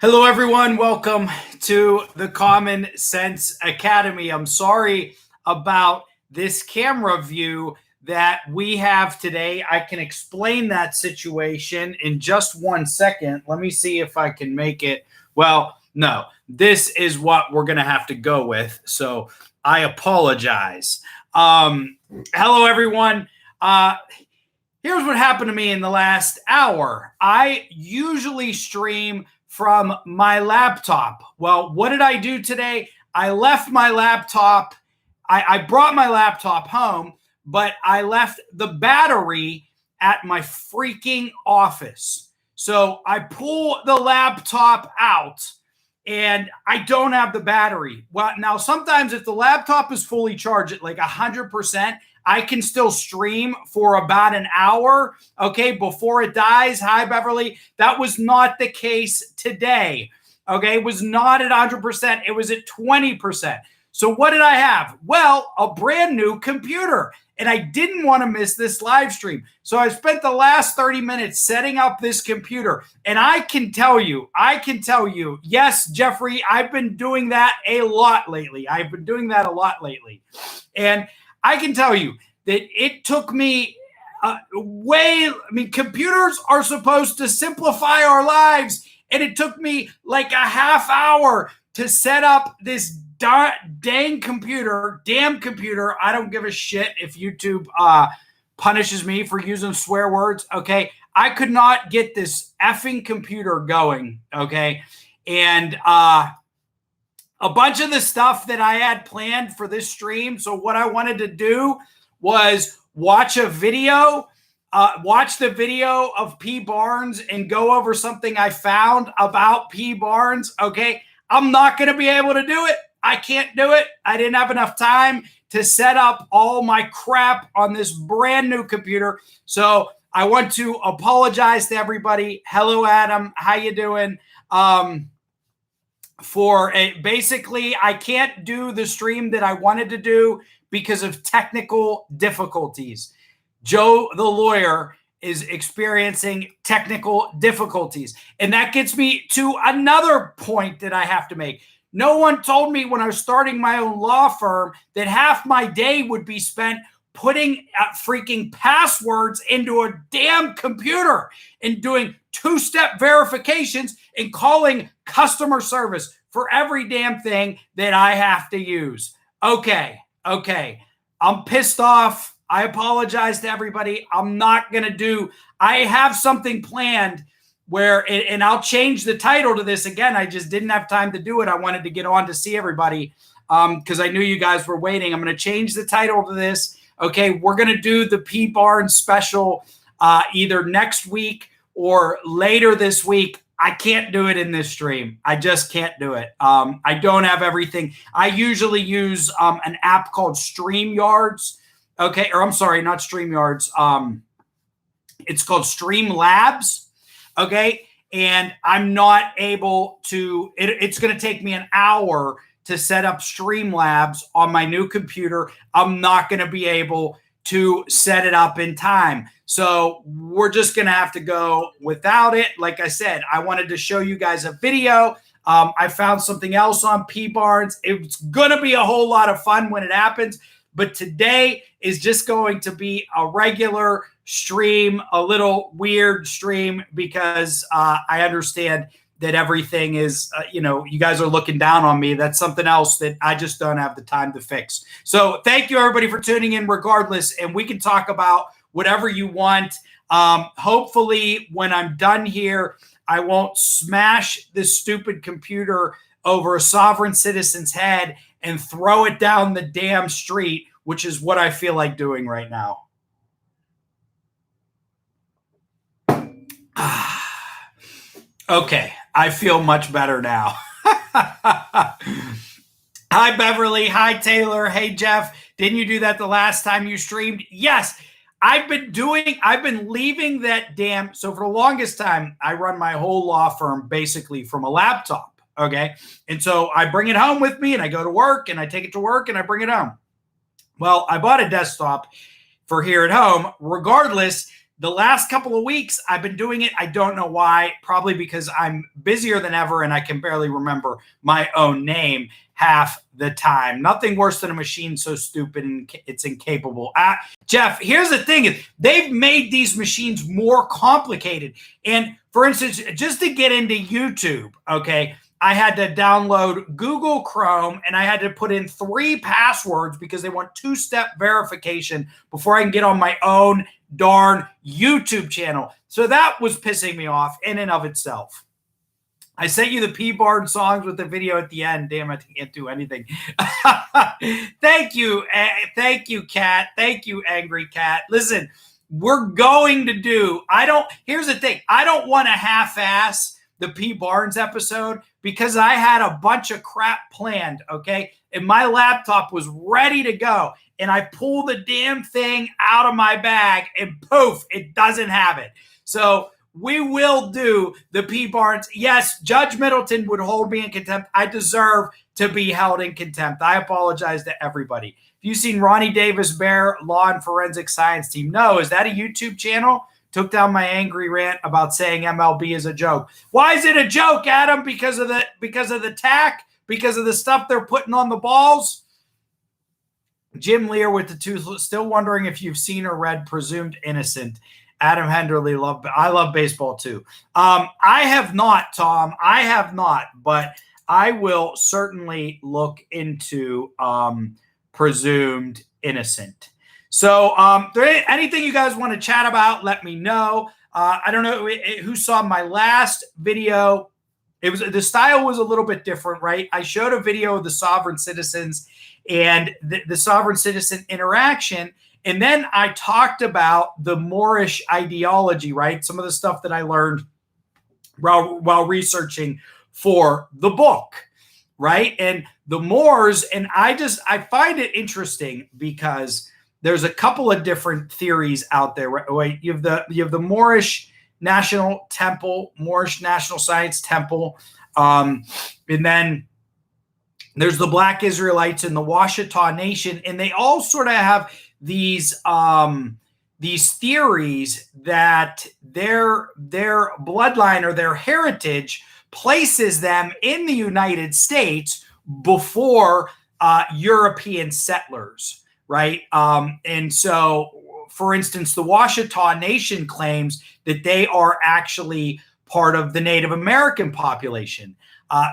Hello, everyone. Welcome to the Common Sense Academy. I'm sorry about this camera view that we have today. I can explain that situation in just 1 second. Let me see if I can make it. Well, no, this is what we're going to have to go with. So I apologize. Hello, everyone. Here's what happened to me in the last hour. I usually stream from my laptop. Well, what did I do today? I left my laptop. I brought my laptop home, but I left the battery at my freaking office. So I pull the laptop out and I don't have the battery. Well, now sometimes if the laptop is fully charged at like 100%, I can still stream for about an hour, okay, before it dies. Hi, Beverly. That was not the case today, okay? It was not at 100%. It was at 20%. So what did I have? Well, a brand new computer, and I didn't want to miss this live stream. So I spent the last 30 minutes setting up this computer, and I can tell you, yes, Jeffrey, I've been doing that a lot lately. And I can tell you that it took me computers are supposed to simplify our lives. And it took me like a half hour to set up this damn computer. I don't give a shit if YouTube punishes me for using swear words. Okay. I could not get this effing computer going. Okay. And, a bunch of the stuff that I had planned for this stream. So what I wanted to do was watch the video of P. Barnes and go over something I found about P. Barnes. Okay. I'm not going to be able to do it. I can't do it. I didn't have enough time to set up all my crap on this brand new computer. So I want to apologize to everybody. Hello, Adam. How you doing? Basically, I can't do the stream that I wanted to do because of technical difficulties. Joe, the lawyer, is experiencing technical difficulties. And that gets me to another point that I have to make. No one told me when I was starting my own law firm that half my day would be spent putting freaking passwords into a damn computer and doing two-step verifications and calling customer service for every damn thing that I have to use. Okay. I'm pissed off. I apologize to everybody. I have something planned and I'll change the title to this again. I just didn't have time to do it. I wanted to get on to see everybody because I knew you guys were waiting. I'm going to change the title to this. Okay, we're going to do the P. Barnes special either next week or later this week. I can't do it in this stream. I just can't do it. I don't have everything. I usually use an app called StreamYards. Okay, or I'm sorry, not StreamYards. It's called Streamlabs. Okay, and I'm not able to. It's going to take me an hour to set up Streamlabs on my new computer. I'm not going to be able to set it up in time. So we're just going to have to go without it. Like I said, I wanted to show you guys a video. I found something else on P. Barnes. It's going to be a whole lot of fun when it happens. But today is just going to be a regular stream, a little weird stream because I understand that everything is, you guys are looking down on me. That's something else that I just don't have the time to fix. So thank you, everybody, for tuning in regardless. And we can talk about whatever you want. Hopefully, when I'm done here, I won't smash this stupid computer over a sovereign citizen's head and throw it down the damn street, which is what I feel like doing right now. Okay, I feel much better now. Hi, Beverly. Hi, Taylor. Hey, Jeff. Didn't you do that the last time you streamed? Yes, I've been leaving that damn. So for the longest time, I run my whole law firm basically from a laptop. Okay. And so I bring it home with me and I go to work and I take it to work and I bring it home. Well, I bought a desktop for here at home. Regardless, the last couple of weeks, I've been doing it. I don't know why. Probably because I'm busier than ever and I can barely remember my own name half the time. Nothing worse than a machine so stupid and it's incapable. Jeff, here's the thing. They've made these machines more complicated. And for instance, just to get into YouTube, okay, I had to download Google Chrome and I had to put in 3 passwords because they want 2-step verification before I can get on my own darn YouTube channel. So that was pissing me off in and of itself. I sent you the P-Bard songs with the video at the end. Damn, I can't do anything. Thank you. Thank you, Cat. Thank you, Angry Cat. Listen, we're going to do, here's the thing. I don't want to half-ass the P. Barnes episode because I had a bunch of crap planned, okay? And my laptop was ready to go. And I pull the damn thing out of my bag and poof, it doesn't have it. So we will do the P. Barnes. Yes, Judge Middleton would hold me in contempt. I deserve to be held in contempt. I apologize to everybody. If you've seen Ronnie Davis Bear Law and Forensic Science Team, no, is that a YouTube channel? Took down my angry rant about saying MLB is a joke. Why is it a joke, Adam? Because of the tack? Because of the stuff they're putting on the balls? Jim Lear with the toothless, still wondering if you've seen or read Presumed Innocent. Adam Henderly, I love baseball too. I have not, Tom. I have not, but I will certainly look into Presumed Innocent. So anything you guys want to chat about, let me know. I don't know who saw my last video. The style was a little bit different, right? I showed a video of the sovereign citizens and the sovereign citizen interaction. And then I talked about the Moorish ideology, right? Some of the stuff that I learned while researching for the book, right? And the Moors, and I find it interesting because there's a couple of different theories out there, right? You have the Moorish National Temple, Moorish National Science Temple, and then there's the Black Israelites and the Washita Nation, and they all sort of have these theories that their bloodline or their heritage places them in the United States before European settlers, right? And so, for instance, the Washita Nation claims that they are actually part of the Native American population.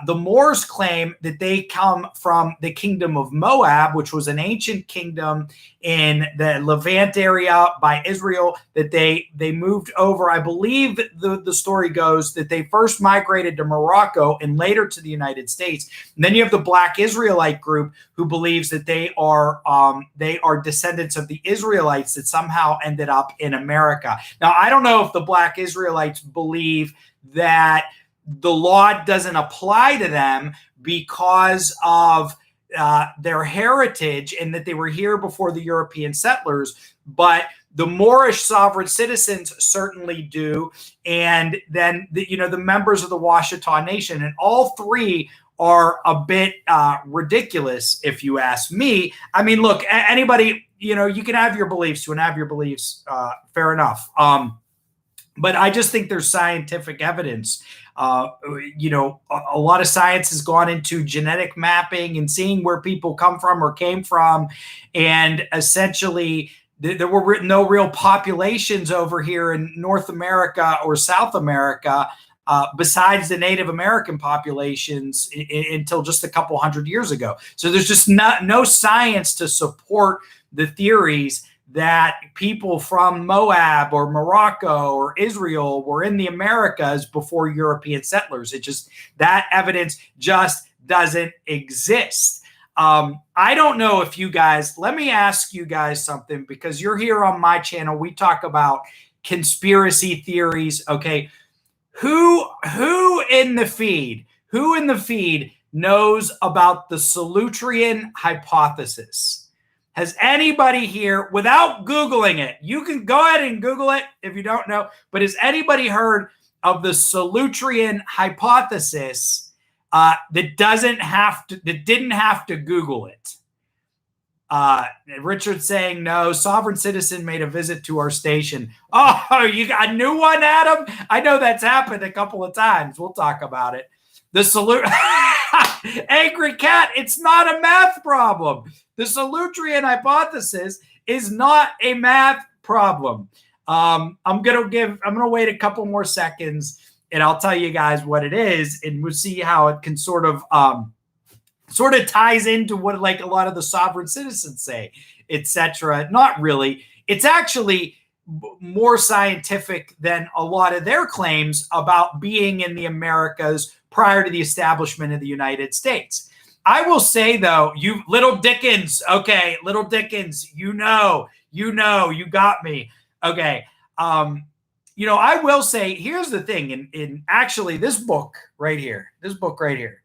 The Moors claim that they come from the kingdom of Moab, which was an ancient kingdom in the Levant area by Israel, that they moved over. I believe the story goes that they first migrated to Morocco and later to the United States. And then you have the Black Israelite group who believes that they are descendants of the Israelites that somehow ended up in America. Now, I don't know if the Black Israelites believe that the law doesn't apply to them because of their heritage and that they were here before the European settlers, but the Moorish sovereign citizens certainly do. And then the members of the Washita Nation, and all three are a bit ridiculous, if you ask me. I mean, look, anybody, you can have your beliefs. You can have your beliefs. Fair enough. But I just think there's scientific evidence. A lot of science has gone into genetic mapping and seeing where people come from or came from. And essentially, there were no real populations over here in North America or South America besides the Native American populations until just a couple hundred years ago. So there's just no science to support the theories that people from Moab or Morocco or Israel were in the Americas before European settlers. That evidence just doesn't exist. I don't know if you guys, let me ask you guys something, because you're here on my channel. We talk about conspiracy theories. Okay. Who in the feed knows about the Solutrean hypothesis? Has anybody here, without Googling it, you can go ahead and Google it if you don't know, but has anybody heard of the Solutrean hypothesis that didn't have to Google it? Richard saying no. Sovereign citizen made a visit to our station. Oh, you got a new one, Adam? I know that's happened a couple of times. We'll talk about it. The Angry Cat, it's not a math problem. The Solutrean hypothesis is not a math problem. I'm gonna wait a couple more seconds and I'll tell you guys what it is, and we'll see how it can sort of ties into what like a lot of the sovereign citizens say, etc. Not really. It's actually more scientific than a lot of their claims about being in the Americas prior to the establishment of the United States. I will say, though, you little Dickens, okay, little Dickens, you got me. Okay. I will say, here's the thing, in actually this book right here,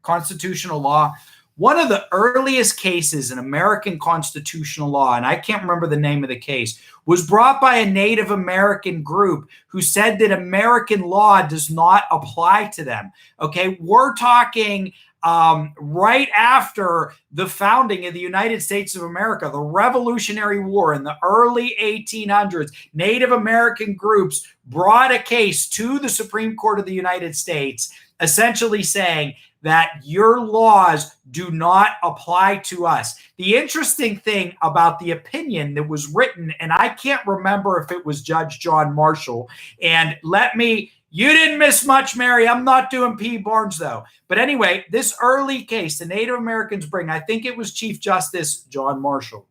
Constitutional Law, one of the earliest cases in American constitutional law, and I can't remember the name of the case, was brought by a Native American group who said that American law does not apply to them. Okay, we're talking right after the founding of the United States of America, the Revolutionary War in the early 1800s, Native American groups brought a case to the Supreme Court of the United States, essentially saying that your laws do not apply to us. The interesting thing about the opinion that was written, and I can't remember if it was Judge John Marshall, and you didn't miss much, Mary. I'm not doing P. Barnes, though. But anyway, this early case, the Native Americans bring, I think it was Chief Justice John Marshall.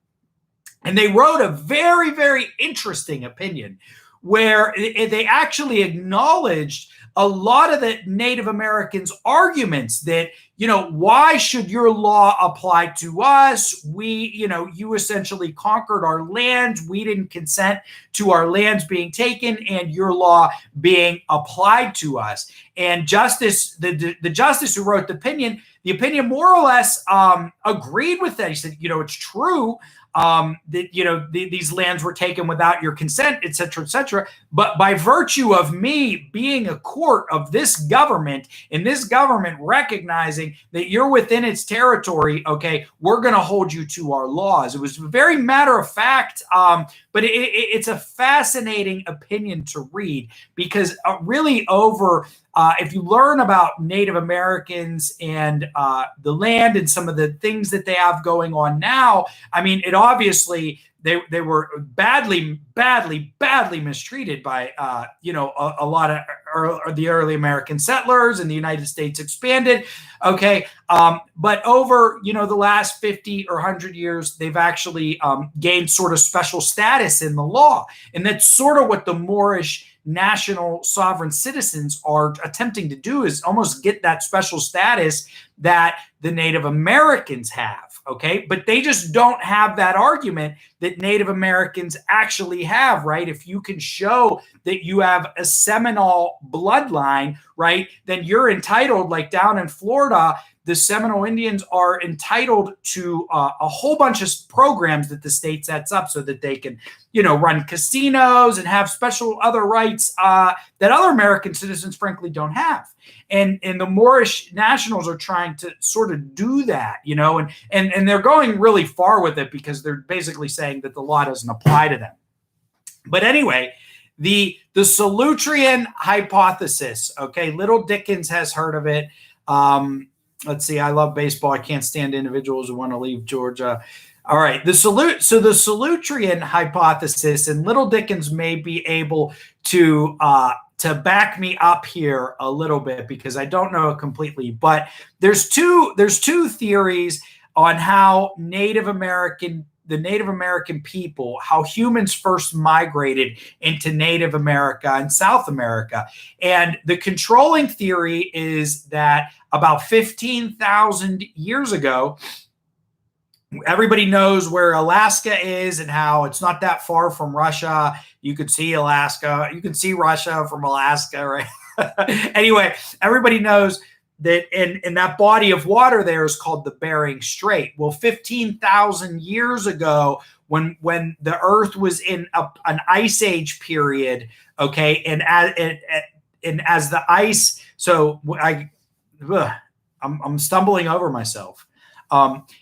And they wrote a very, very interesting opinion where they actually acknowledged a lot of the Native Americans' arguments that, why should your law apply to us? You essentially conquered our lands. We didn't consent to our lands being taken and your law being applied to us. And the justice who wrote the opinion more or less agreed with that. He said, it's true that these lands were taken without your consent, et cetera, et cetera. But by virtue of me being a court of this government, and this government recognizing that you're within its territory, okay, we're going to hold you to our laws. It was very matter of fact, but it's a fascinating opinion to read because really if you learn about Native Americans and the land and some of the things that they have going on now, I mean, it obviously they were badly mistreated by a lot of the early American settlers, and the United States expanded. Okay, but over the last 50 or 100 years, they've actually gained sort of special status in the law, and that's sort of what the Moorish national sovereign citizens are attempting to do, is almost get that special status that the Native Americans have. Okay, but they just don't have that argument that Native Americans actually have, right? If you can show that you have a Seminole bloodline, right, then you're entitled, like down in Florida, the Seminole Indians are entitled to a whole bunch of programs that the state sets up so that they can, run casinos and have special other rights that other American citizens, frankly, don't have. And the Moorish nationals are trying to sort of do that, and they're going really far with it because they're basically saying that the law doesn't apply to them. But anyway, the Solutrean hypothesis, okay, little Dickens has heard of it. Let's see, I love baseball. I can't stand individuals who want to leave Georgia. All right, the Solutrean hypothesis, and little Dickens may be able to back me up here a little bit because I don't know it completely. But there's two theories on how the Native American people, how humans first migrated into Native America and South America. And the controlling theory is that about 15,000 years ago, everybody knows where Alaska is and how it's not that far from Russia. You could see Alaska. You can see Russia from Alaska, right? Anyway, everybody knows that in that body of water there is called the Bering Strait. Well, 15,000 years ago, when the Earth was in an ice age period, okay, and as the ice, so I'm stumbling over myself.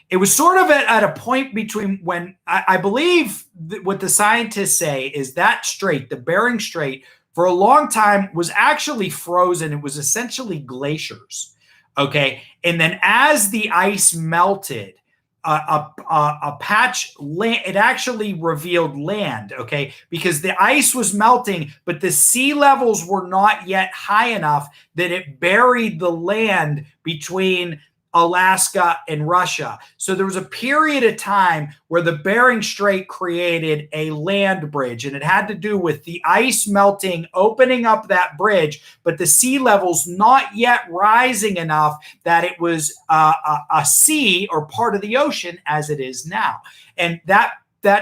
It was sort of at a point between when I believe what the scientists say is that strait, the Bering Strait, for a long time was actually frozen. It was essentially glaciers. Okay. And then as the ice melted, a patch land, it actually revealed land, okay, because the ice was melting, but the sea levels were not yet high enough that it buried the land between Alaska and Russia. So there was a period of time where the Bering Strait created a land bridge, and it had to do with the ice melting, opening up that bridge, but the sea levels not yet rising enough that it was a sea or part of the ocean as it is now. And that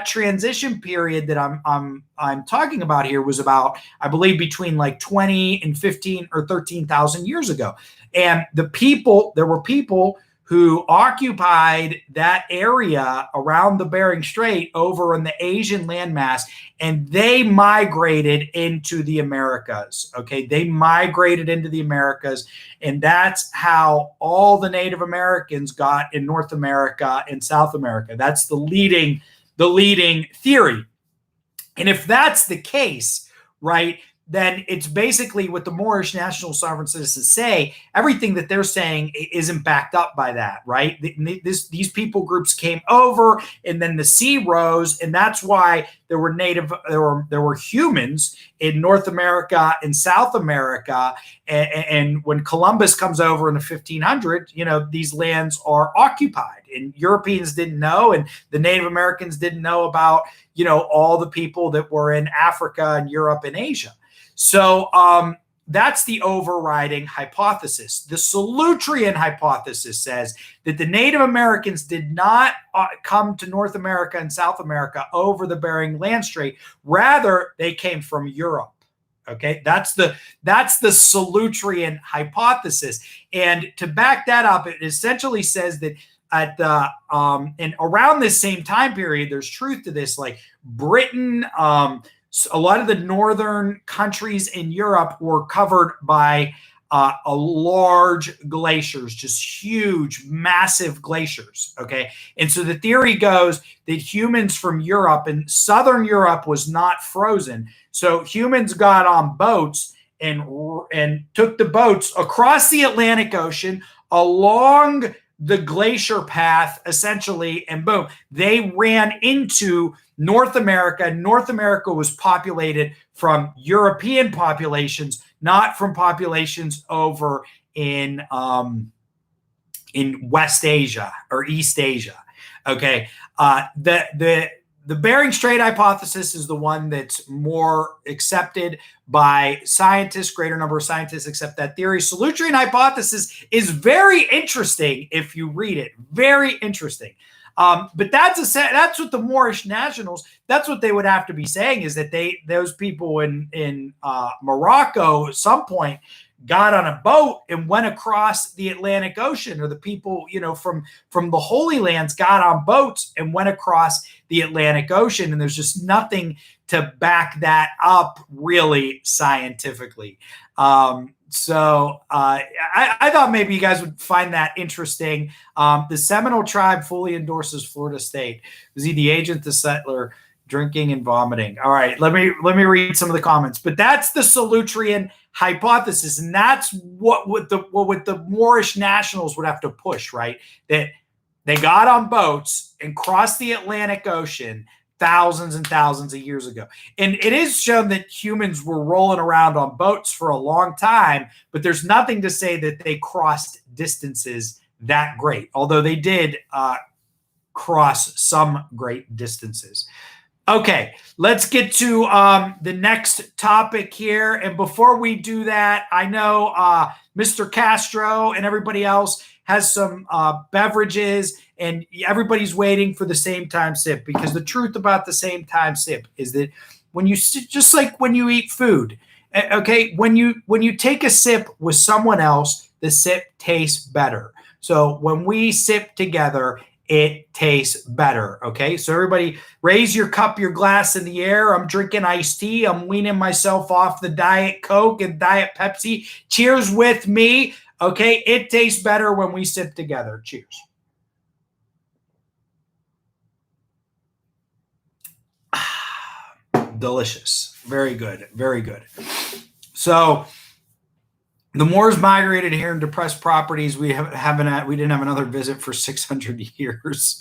transition period that I'm talking about here was about, I believe, between like 20 and 15 or 13,000 years ago. And there were people who occupied that area around the Bering Strait over in the Asian landmass, and they migrated into the Americas. Okay, they migrated into the Americas, and that's how all the Native Americans got in North America and South America. That's the leading theory. And if that's the case, right, then it's basically what the Moorish national sovereign citizens say. Everything that they're saying isn't backed up by that, right? These people groups came over, and then the sea rose, and that's why there were humans in North America and South America. And when Columbus comes over in the 1500s, these lands are occupied, and Europeans didn't know, and the Native Americans didn't know about, all the people that were in Africa and Europe and Asia. So that's the overriding hypothesis. The Solutrean hypothesis says that the Native Americans did not come to North America and South America over the Bering Land Strait. Rather, they came from Europe. Okay, that's the Solutrean hypothesis. And to back that up, it essentially says that at the and around this same time period, there's truth to this. Like Britain, a lot of the northern countries in Europe were covered by a large glaciers, just huge, massive glaciers. Okay. And so the theory goes that humans from Europe, and Southern Europe was not frozen. So humans got on boats and took the boats across the Atlantic Ocean along the glacier path, essentially, and boom, they ran into North America. North America was populated from European populations, not from populations over in West Asia or East Asia. Okay, the Bering Strait hypothesis is the one that's more accepted by scientists. Greater number of scientists accept that theory. Solutrean hypothesis is very interesting if you read it. Very interesting. But that's what the Moorish nationals, that's what they would have to be saying, is that those people in Morocco at some point got on a boat and went across the Atlantic Ocean, or the people, from the Holy Lands got on boats and went across the Atlantic Ocean. And there's just nothing to back that up really scientifically. So I thought maybe you guys would find that interesting. The Seminole tribe fully endorses Florida State. Was he the agent, the settler, drinking and vomiting? All right, let me read some of the comments. But that's the Solutrean hypothesis, and that's what the Moorish nationals would have to push, right? That they got on boats and crossed the Atlantic Ocean thousands and thousands of years ago. And it is shown that humans were rolling around on boats for a long time, but there's nothing to say that they crossed distances that great, although they did cross some great distances. Okay, let's get to the next topic here. And before we do that, I know Mr. Castro and everybody else has some beverages, and everybody's waiting for the same time sip, because the truth about the same time sip is that when you, just like when you eat food, okay, when you take a sip with someone else, the sip tastes better. So when we sip together, it tastes better. Okay, so everybody raise your cup, your glass in the air. I'm drinking iced tea. I'm weaning myself off the Diet Coke and Diet Pepsi. Cheers with me. Okay, it tastes better when we sip together. Cheers. Delicious. Very good. Very good. So the Moors migrated here in depressed properties. We didn't have another visit for 600 years.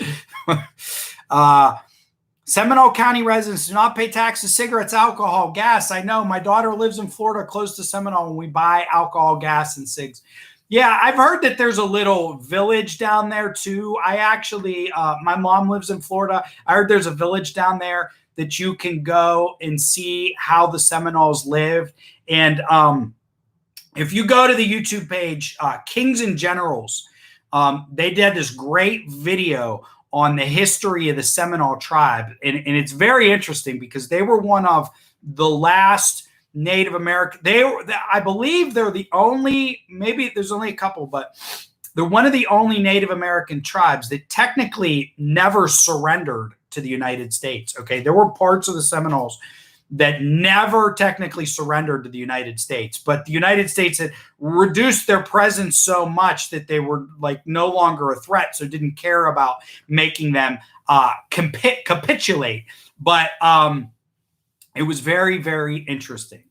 Seminole County residents do not pay taxes, cigarettes, alcohol, gas. I know my daughter lives in Florida close to Seminole, and we buy alcohol, gas, and cigs. Yeah, I've heard that there's a little village down there too. I actually, my mom lives in Florida. I heard there's a village down there that you can go and see how the Seminoles lived. And if you go to the YouTube page, Kings and Generals, they did this great video on the history of the Seminole tribe. And it's very interesting because they were one of the last Native American. I believe they're the only, maybe there's only a couple, but they're one of the only Native American tribes that technically never surrendered to the United States. Okay. There were parts of the Seminoles that never technically surrendered to the United States, but the United States had reduced their presence so much that they were like no longer a threat. So didn't care about making them capitulate. But it was very, very interesting.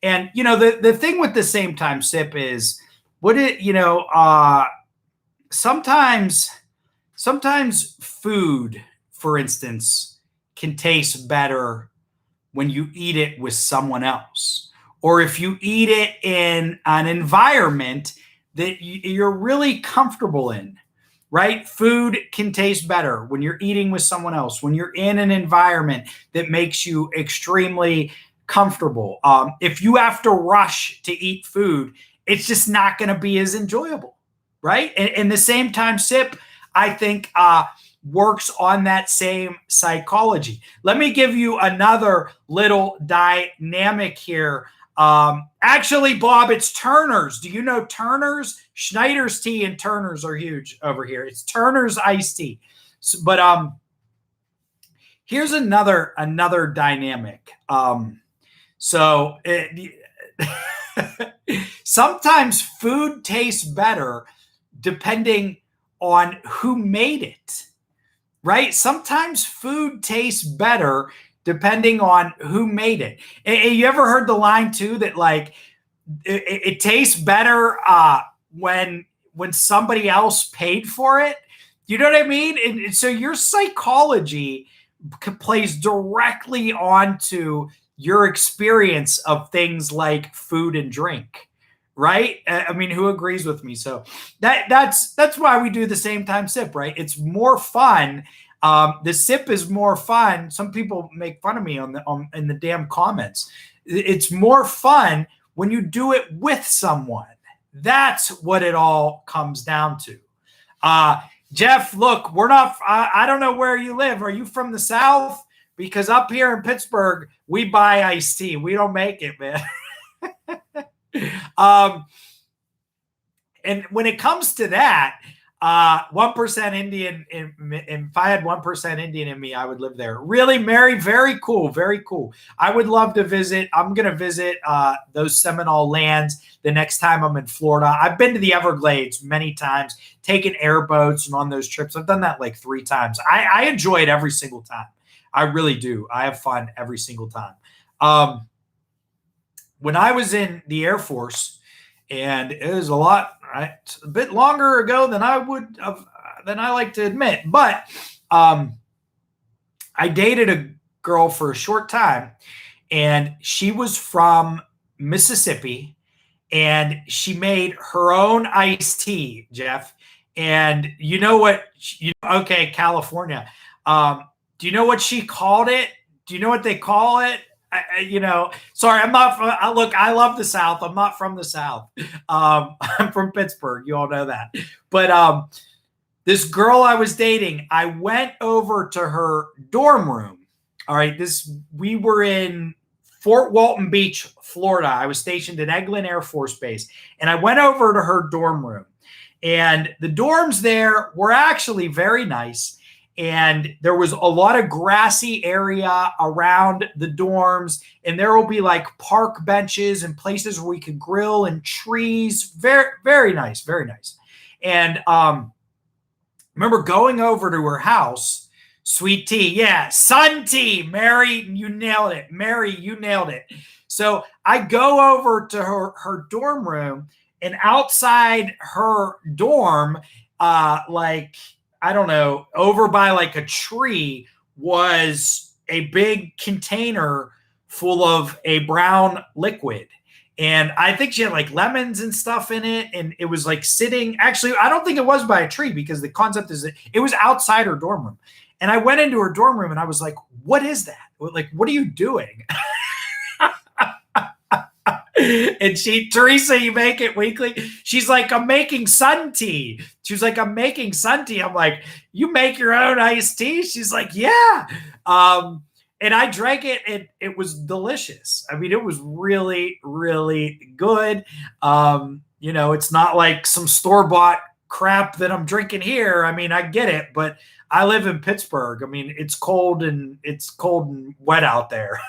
And, you know, the thing with the same time sip is sometimes food, for instance, can taste better when you eat it with someone else, or if you eat it in an environment that you're really comfortable in, right? Food can taste better when you're eating with someone else, when you're in an environment that makes you extremely comfortable. If you have to rush to eat food, it's just not going to be as enjoyable, right? And the same time sip, I think, works on that same psychology. Let me give you another little dynamic here. Actually, Bob, it's Turner's. Do you know Turner's? Schneider's tea and Turner's are huge over here. It's Turner's iced tea. So, but here's another dynamic. Sometimes food tastes better depending on who made it. Right? Sometimes food tastes better depending on who made it. And you ever heard the line too that like it tastes better when somebody else paid for it? You know what I mean? And so your psychology plays directly onto your experience of things like food and drink. Right? I mean, who agrees with me? So that's why we do the same time sip, right? It's more fun. The sip is more fun. Some people make fun of me in the damn comments. It's more fun when you do it with someone. That's what it all comes down to. Jeff, look, we're not. I don't know where you live. Are you from the South? Because up here in Pittsburgh, we buy iced tea. We don't make it, man. And when it comes to that, 1% Indian, if I had 1% Indian in me, I would live there. Really, Mary, very cool, very cool. I would love to visit. I'm going to visit those Seminole lands the next time I'm in Florida. I've been to the Everglades many times, taken airboats and on those trips. I've done that like 3 times. I enjoy it every single time. I really do. I have fun every single time. When I was in the Air Force, and it was a bit longer ago than I like to admit, but I dated a girl for a short time, and she was from Mississippi, and she made her own iced tea, Jeff. And you know what? Okay, California. Do you know what she called it? Do you know what they call it? Sorry, I'm not from, look, I love the South. I'm not from the South. I'm from Pittsburgh. You all know that. But this girl I was dating, I went over to her dorm room. All right. We were in Fort Walton Beach, Florida. I was stationed at Eglin Air Force Base, and I went over to her dorm room. And the dorms there were actually very nice. And there was a lot of grassy area around the dorms, and there will be like park benches and places where we could grill and trees. Very, very nice, very nice. And remember going over to her house Sweet tea. Yeah. Sun tea. Mary, you nailed it. Mary, you nailed it. So I go over to her dorm room, and outside her dorm, like, I don't know, over by like a tree was a big container full of a brown liquid. And I think she had like lemons and stuff in it. And it was like sitting, actually, I don't think it was by a tree, because the concept is that it was outside her dorm room. And I went into her dorm room and I was like, what is that? Like, what are you doing? And Teresa, you make it weekly? She's like, I'm making sun tea. She was like, I'm making sun tea. I'm like, you make your own iced tea? She's like, yeah. And I drank it, and it was delicious. I mean, it was really, really good. It's not like some store-bought crap that I'm drinking here. I mean, I get it, but I live in Pittsburgh. I mean, it's cold and wet out there.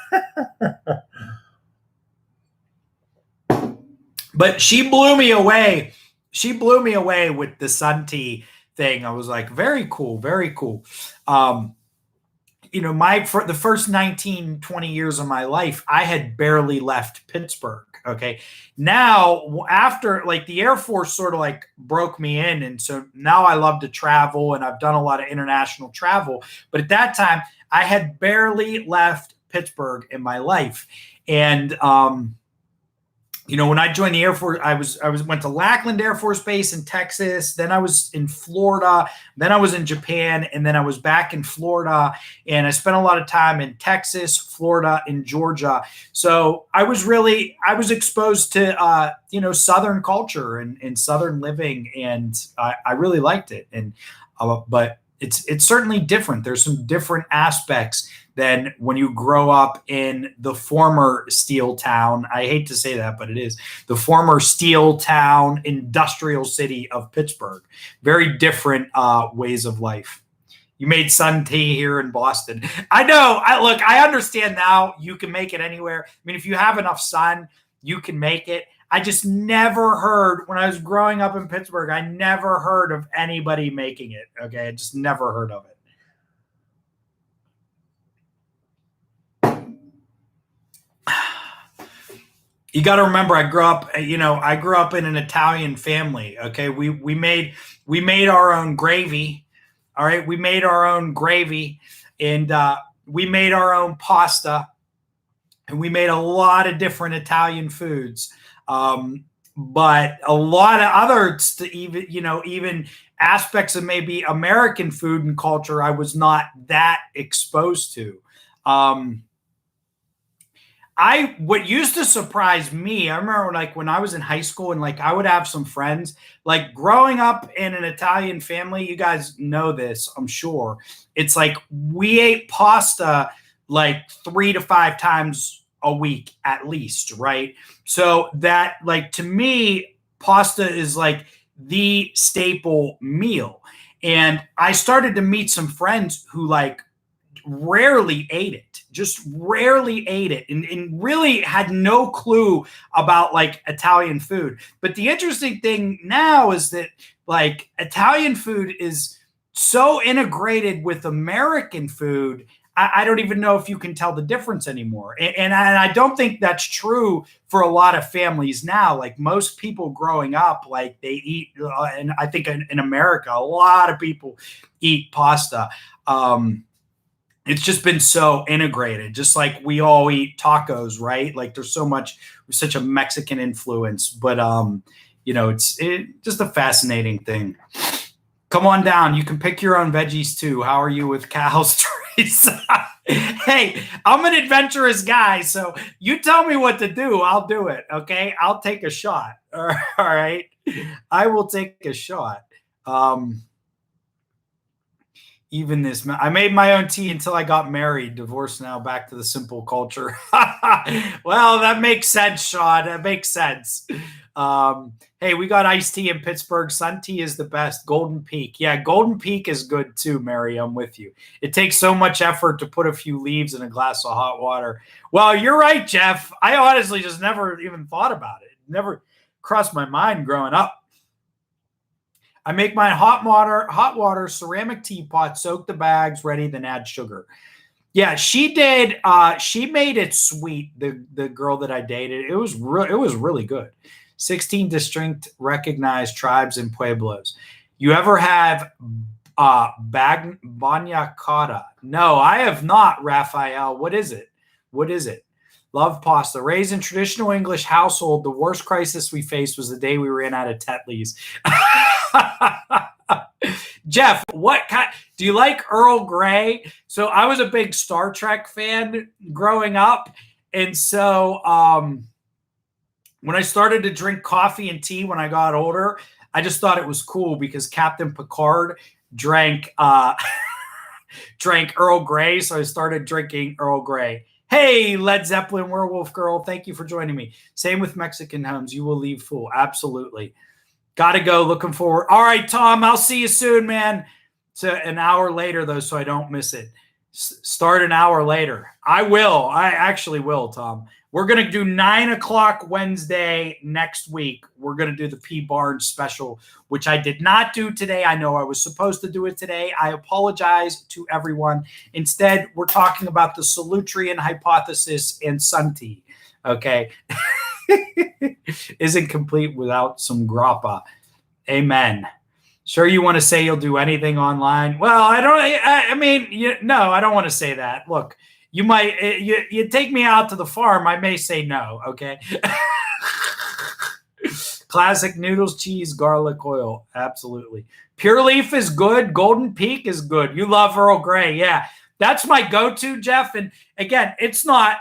But she blew me away. She blew me away with the sun tea thing. I was like, very cool, very cool. For the first 19, 20 years of my life, I had barely left Pittsburgh. Okay. Now, after like the Air Force sort of like broke me in. And so now I love to travel, and I've done a lot of international travel. But at that time, I had barely left Pittsburgh in my life. And, when I joined the Air Force, I went to Lackland Air Force Base in Texas. Then I was in Florida. Then I was in Japan, and then I was back in Florida. And I spent a lot of time in Texas, Florida, and Georgia. So I was exposed to Southern culture and Southern living, and I really liked it. And but it's certainly different. There's some different aspects than when you grow up in the former steel town. I hate to say that, but it is the former steel town industrial city of Pittsburgh. Very different ways of life. You made sun tea here in Boston. I know. I understand now you can make it anywhere. I mean, if you have enough sun, you can make it. I just never heard, when I was growing up in Pittsburgh, I never heard of anybody making it. Okay. I just never heard of it. You got to remember, I grew up in an Italian family. Okay. We made our own gravy. All right. We made our own gravy, and we made our own pasta, and we made a lot of different Italian foods. But a lot of others, even aspects of maybe American food and culture, I was not that exposed to. What used to surprise me, I remember like when I was in high school, and like I would have some friends, like growing up in an Italian family, you guys know this, I'm sure. It's like we ate pasta like 3 to 5 times a week at least, right? So that, like, to me, pasta is like the staple meal. And I started to meet some friends who like rarely ate it, just rarely ate it, and really had no clue about like Italian food. But the interesting thing now is that like Italian food is so integrated with American food. I don't even know if you can tell the difference anymore. And I don't think that's true for a lot of families now. Like most people growing up, like they eat, and I think in America, a lot of people eat pasta. It's just been so integrated, just like we all eat tacos, right? Like there's such a Mexican influence, but it's just a fascinating thing. Come on down. You can pick your own veggies too. How are you with cows, Teresa? Hey, I'm an adventurous guy, so you tell me what to do. I'll do it. Okay. I'll take a shot. All right. I will take a shot. I made my own tea until I got married, divorced now, back to the simple culture. Well, that makes sense, Sean. That makes sense. Hey, we got iced tea in Pittsburgh. Sun tea is the best. Golden Peak. Yeah, Golden Peak is good too, Mary. I'm with you. It takes so much effort to put a few leaves in a glass of hot water. Well, you're right, Jeff. I honestly just never even thought about it. Never crossed my mind growing up. I make my hot water ceramic teapot, soak the bags, ready, then add sugar. Yeah, she did. She made it sweet. The girl that I dated, it was really good. 16 distinct recognized tribes and pueblos. You ever have banya cotta? No, I have not, Raphael. What is it? What is it? Love pasta. Raised in traditional English household, the worst crisis we faced was the day we ran out of Tetleys. Jeff, what kind do you like? Earl Grey? So I was a big Star Trek fan growing up, and so when I started to drink coffee and tea when I got older, I just thought it was cool because Captain Picard drank drank Earl Grey, so I started drinking Earl Grey. Hey, Led Zeppelin Werewolf Girl, thank you for joining me. Same with Mexican Homes. You will leave full. Absolutely. Got to go. Looking forward. All right, Tom, I'll see you soon, man. So an hour later, though, so I don't miss it. Start an hour later. I will. I actually will, Tom. We're going to do 9 o'clock Wednesday next week. We're going to do the P. Barnes special, which I did not do today. I know I was supposed to do it today. I apologize to everyone. Instead, we're talking about the Solutrean hypothesis and Sunti. Okay. Isn't complete without some grappa. Amen. Sure, you want to say you'll do anything online? Well, I don't. No, I don't want to say that. Look, you might. You take me out to the farm. I may say no. Okay. Classic noodles, cheese, garlic, oil. Absolutely. Pure Leaf is good. Golden Peak is good. You love Earl Grey. Yeah, that's my go-to, Jeff. And again, it's not.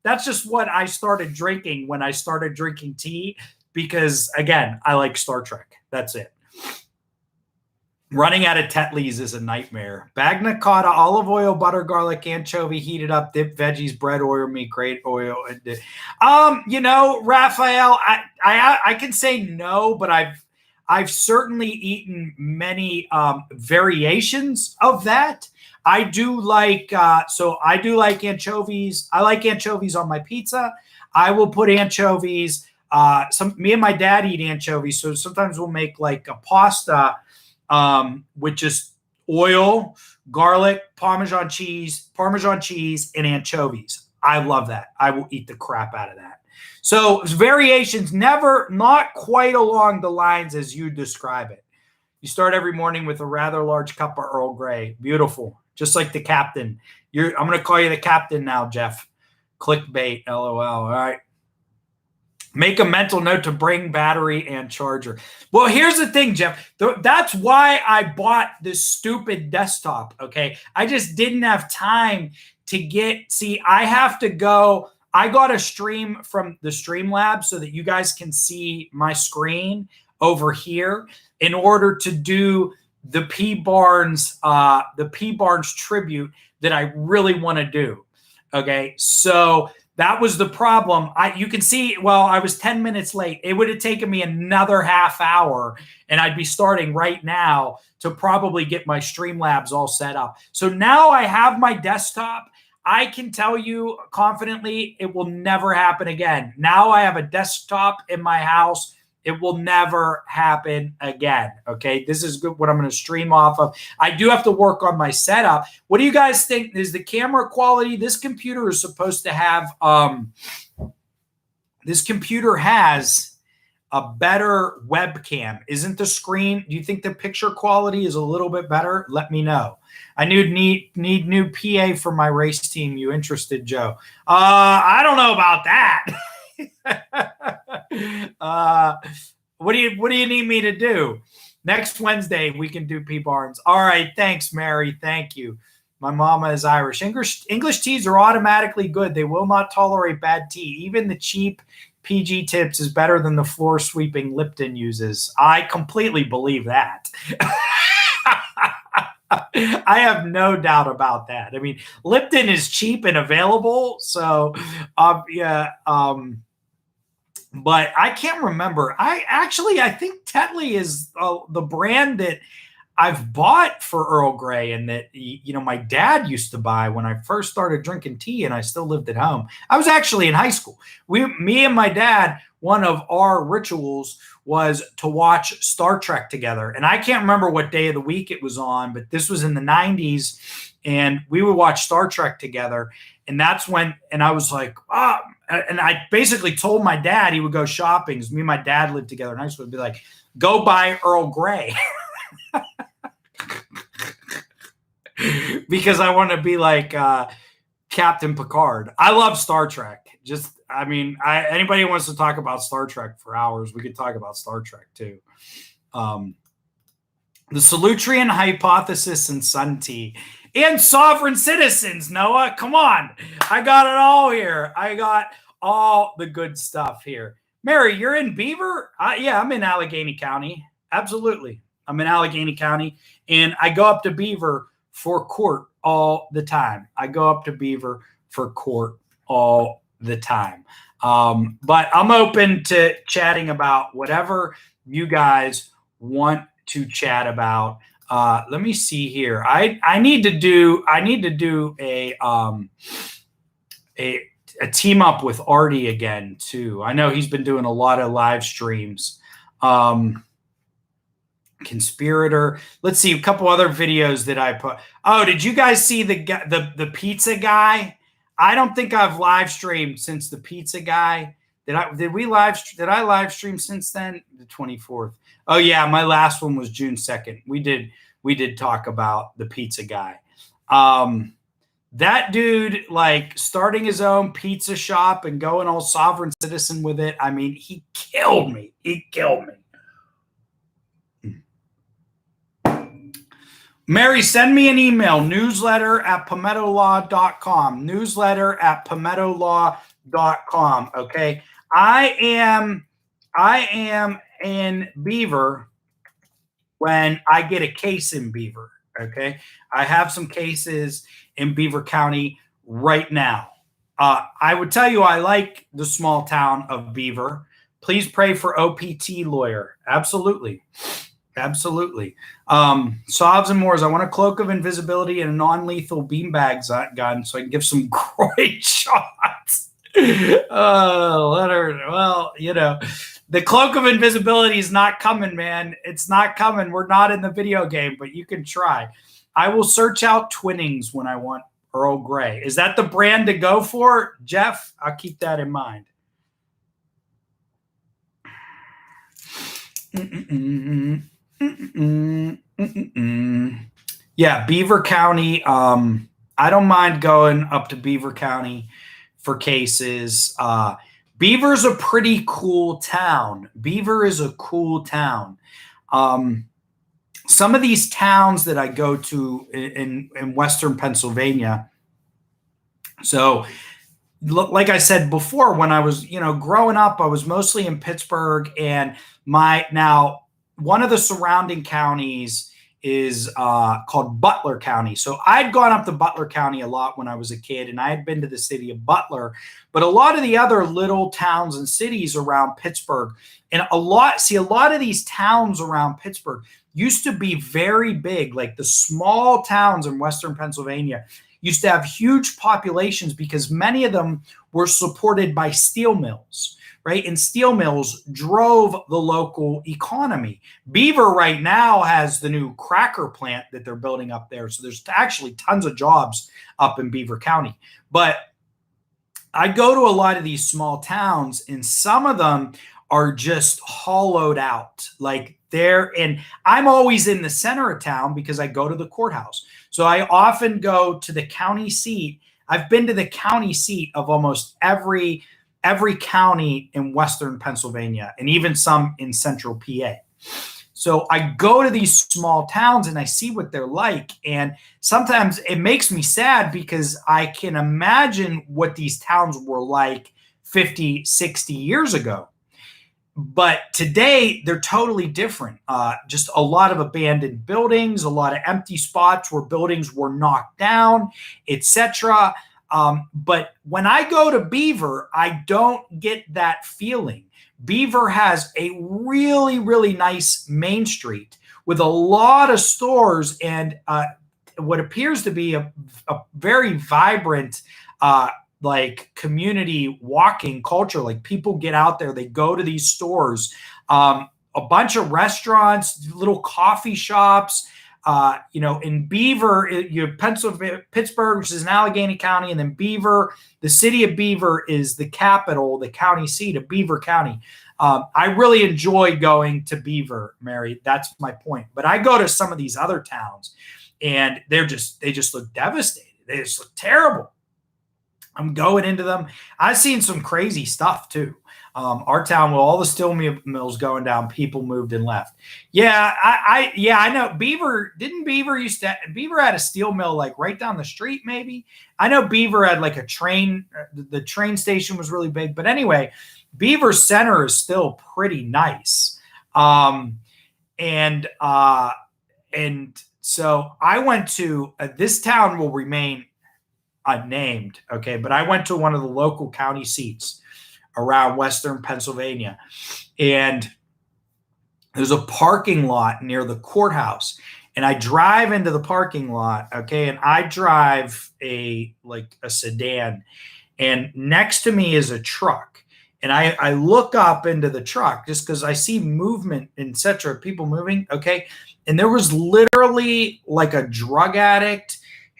That's just what I started drinking when I started drinking tea because, again, I like Star Trek. That's it. Running out of Tetleys is a nightmare. Bagna cotta, olive oil, butter, garlic, anchovy, heated up, dip veggies, bread, oil, meat, great oil. Raphael, I can say no, but I've certainly eaten many variations of that. I do like anchovies. I like anchovies on my pizza. I will put anchovies. Me and my dad eat anchovies, so sometimes we'll make like a pasta with just oil, garlic, Parmesan cheese, and anchovies. I love that. I will eat the crap out of that. So variations, not quite along the lines as you describe it. You start every morning with a rather large cup of Earl Grey. Beautiful. Just like the captain. I'm going to call you the captain now, Jeff. Clickbait, LOL. All right. Make a mental note to bring battery and charger. Well, here's the thing, Jeff. That's why I bought this stupid desktop, okay? I just didn't have time to I have to go. I got a stream from the Streamlabs so that you guys can see my screen over here in order to do the P. Barnes tribute that I really want to do. Okay, so that was the problem. You can see, I was 10 minutes late. It would have taken me another half hour, and I'd be starting right now to probably get my Streamlabs all set up. So now I have my desktop. I can tell you confidently it will never happen again. Now I have a desktop in my house. It will never happen again. Okay, this is good. What I'm going to stream off of. I do have to work on my setup. What do you guys think? Is the camera quality? This computer is supposed to have. This computer has a better webcam. Isn't the screen? Do you think the picture quality is a little bit better? Let me know. I need new PA for my race team. You interested, Joe? I don't know about that. What do you need me to do? Next Wednesday we can do P. Barnes. All right, thanks, Mary. Thank you. My mama is Irish. English teas are automatically good. They will not tolerate bad tea. Even the cheap PG Tips is better than the floor sweeping Lipton uses. I completely believe that. I have no doubt about that. I mean, Lipton is cheap and available, so but I can't remember. I think Tetley is the brand that I've bought for Earl Grey, and that, you know, my dad used to buy when I first started drinking tea and I still lived at home. I was actually in high school. Me and my dad, one of our rituals was to watch Star Trek together. And I can't remember what day of the week it was on, but this was in the 90s, and we would watch Star Trek together. And that's when, and I was like, and I basically told my dad, he would go shopping, because me and my dad lived together in high school, would be like, go buy Earl Grey. Because I want to be like Captain Picard. I love Star Trek. Anybody who wants to talk about Star Trek for hours, we could talk about Star Trek too. The Solutrean hypothesis and Sun Tea and sovereign citizens, Noah. Come on. I got it all here. I got all the good stuff here. Mary, you're in Beaver? Yeah, I'm in Allegheny County. Absolutely. I'm in Allegheny County, and I go up to Beaver for court all the time. But I'm open to chatting about whatever you guys want to chat about. Let me see here. I need to do a team up with Artie again too. I know he's been doing a lot of live streams. Conspirator. Let's see a couple other videos that I put. Oh, did you guys see the pizza guy? I don't think I've live streamed since the pizza guy. Did I live stream since then? The 24th. Oh yeah, my last one was June 2nd. We did talk about the pizza guy. That dude, like, starting his own pizza shop and going all sovereign citizen with it. I mean, he killed me. Mary, send me an email, newsletter@palmettolaw.com, newsletter@palmettolaw.com. Okay. I am in Beaver when I get a case in Beaver. Okay. I have some cases in Beaver County right now. I would tell you, I like the small town of Beaver. Please pray for OPT lawyer. Absolutely. Sobs and Moors. I want a cloak of invisibility and a non-lethal beanbag gun so I can give some great shots. Well, you know, the cloak of invisibility is not coming, man. It's not coming. We're not in the video game, but you can try. I will search out Twinnings when I want Earl Grey. Is that the brand to go for, Jeff? I'll keep that in mind. Yeah, Beaver County. I don't mind going up to Beaver County for cases. Beaver's a pretty cool town. Beaver is a cool town. Some of these towns that I go to in Western Pennsylvania. So, like I said before, when I was, growing up, I was mostly in Pittsburgh, and one of the surrounding counties is called Butler County. So I'd gone up to Butler County a lot when I was a kid, and I had been to the city of Butler. But a lot of the other little towns and cities around Pittsburgh, and a lot of these towns around Pittsburgh used to be very big. Like the small towns in Western Pennsylvania used to have huge populations because many of them were supported by steel mills. Right? And steel mills drove the local economy. Beaver right now has the new cracker plant that they're building up there. So there's actually tons of jobs up in Beaver County. But I go to a lot of these small towns, and some of them are just hollowed out. And I'm always in the center of town because I go to the courthouse. So I often go to the county seat. I've been to the county seat of almost every county in Western Pennsylvania, and even some in central PA. So I go to these small towns and I see what they're like. And sometimes it makes me sad because I can imagine what these towns were like 50, 60 years ago. But today they're totally different. Just a lot of abandoned buildings, a lot of empty spots where buildings were knocked down, etc. But when I go to Beaver, I don't get that feeling. Beaver has a really, really nice main street with a lot of stores and what appears to be a very vibrant like community walking culture. Like people get out there, they go to these stores, a bunch of restaurants, little coffee shops. In Beaver, Pennsylvania, Pittsburgh, which is in Allegheny County, and then Beaver, the city of Beaver is the capital, the county seat of Beaver County. I really enjoy going to Beaver, Mary. That's my point. But I go to some of these other towns, and they just look devastated. They just look terrible. I'm going into them. I've seen some crazy stuff too. Our town with all the steel mills going down, people moved and left. Yeah, I know. Beaver had a steel mill like right down the street, maybe. I know Beaver had like a train. The train station was really big, but anyway, Beaver Center is still pretty nice. And so I went to this town will remain unnamed, okay, but I went to one of the local county seats around Western Pennsylvania, and there's a parking lot near the courthouse, and I drive into the parking lot, okay, and I drive a sedan, and next to me is a truck, and I look up into the truck just because I see movement, etc., people moving, okay, and there was literally like a drug addict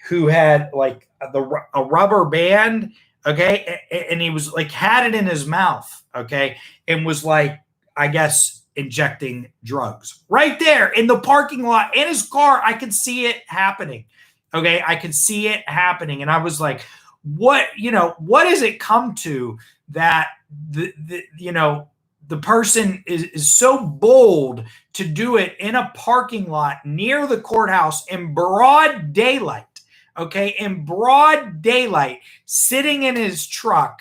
who had like a rubber band, okay, and he was like had it in his mouth, okay, and was like, I guess, injecting drugs right there in the parking lot in his car. I could see it happening, okay, I could see it happening, and I was like, what does it come to that the person is so bold to do it in a parking lot near the courthouse in broad daylight. Okay, in broad daylight, sitting in his truck,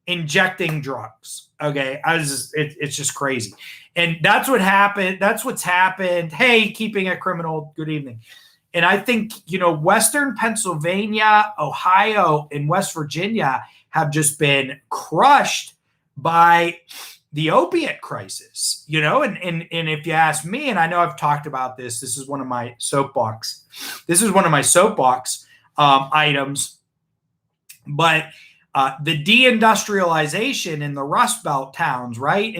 injecting drugs. Okay, it's just crazy, and that's what happened. That's what's happened. Hey, keeping a criminal. Good evening. And I think Western Pennsylvania, Ohio, and West Virginia have just been crushed by the opiate crisis. And if you ask me, and I know I've talked about this. This is one of my soapbox. Items, but the deindustrialization in the Rust Belt towns, right?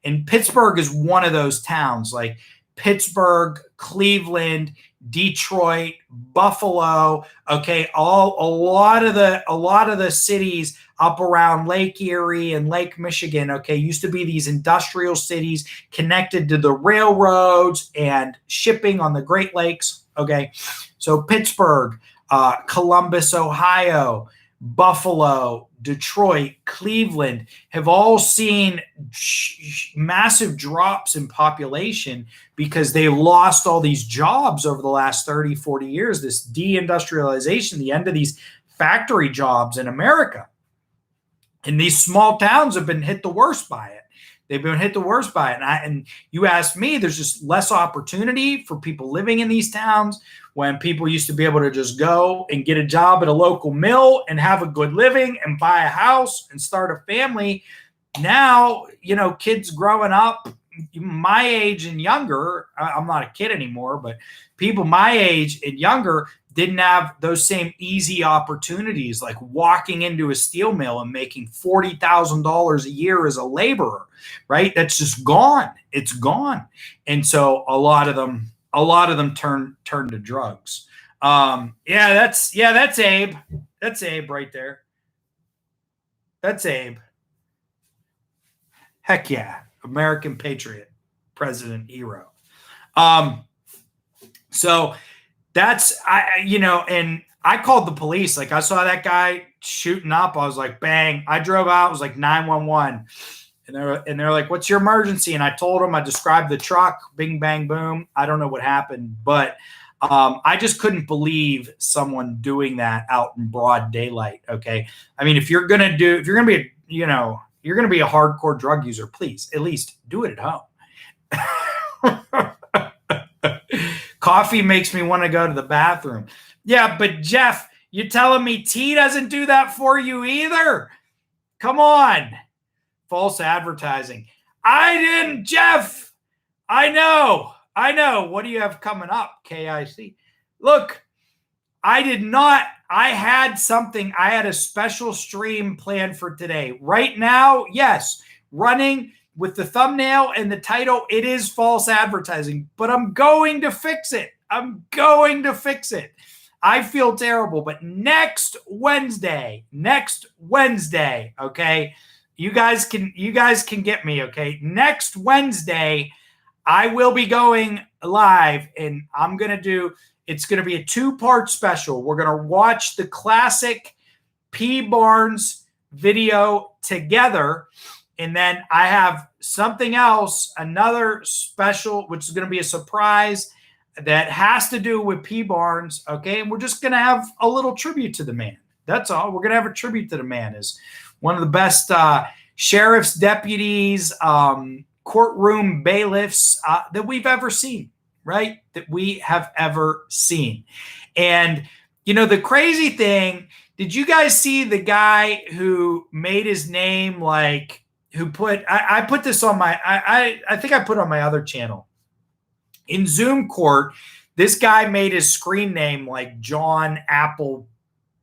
And Pittsburgh is one of those towns, like Pittsburgh, Cleveland, Detroit, Buffalo. Okay, a lot of the cities up around Lake Erie and Lake Michigan. Okay, used to be these industrial cities connected to the railroads and shipping on the Great Lakes. Okay, so Pittsburgh, Columbus, Ohio, Buffalo, Detroit, Cleveland have all seen massive drops in population because they lost all these jobs over the last 30, 40 years, this deindustrialization, the end of these factory jobs in America. And these small towns have been hit the worst by it. They've been hit the worst by it. And you ask me, there's just less opportunity for people living in these towns when people used to be able to just go and get a job at a local mill and have a good living and buy a house and start a family. Now, kids growing up my age and younger, I'm not a kid anymore, but people my age and younger didn't have those same easy opportunities, like walking into a steel mill and making $40,000 a year as a laborer, right? That's just gone. It's gone. And so a lot of them turn to drugs. That's Abe. That's Abe right there. That's Abe. Heck yeah. American patriot, president, hero. So that's, and I called the police. Like I saw that guy shooting up. I was like, bang. I drove out. It was like 911. And they're like, what's your emergency? And I told them, I described the truck, bing, bang, boom. I don't know what happened, but I just couldn't believe someone doing that out in broad daylight. Okay. I mean, if you're going to be a hardcore drug user, please at least do it at home. Coffee makes me want to go to the bathroom. Yeah, but Jeff, you're telling me tea doesn't do that for you either? Come on. False advertising. I didn't, Jeff. I know. I know. What do you have coming up, KIC? Look, I did not. I had something. I had a special stream planned for today. Right now, yes, running with the thumbnail and the title, it is false advertising, but I'm going to fix it. I'm going to fix it. I feel terrible, but next Wednesday, okay? You guys can get me, okay? Next Wednesday, I will be going live, and it's going to be a 2-part special. We're going to watch the classic P. Barnes video together, and then I have something else, another special, which is going to be a surprise that has to do with P. Barnes, okay? And we're just going to have a little tribute to the man. That's all. We're going to have a tribute to the man. Is one of the best sheriff's deputies, courtroom bailiffs that we've ever seen, right? That we have ever seen. And, you know, the crazy thing, did you guys see the guy who made his name like, who put, I put this on my, I think I put on my other channel. In Zoom court, this guy made his screen name like John Apple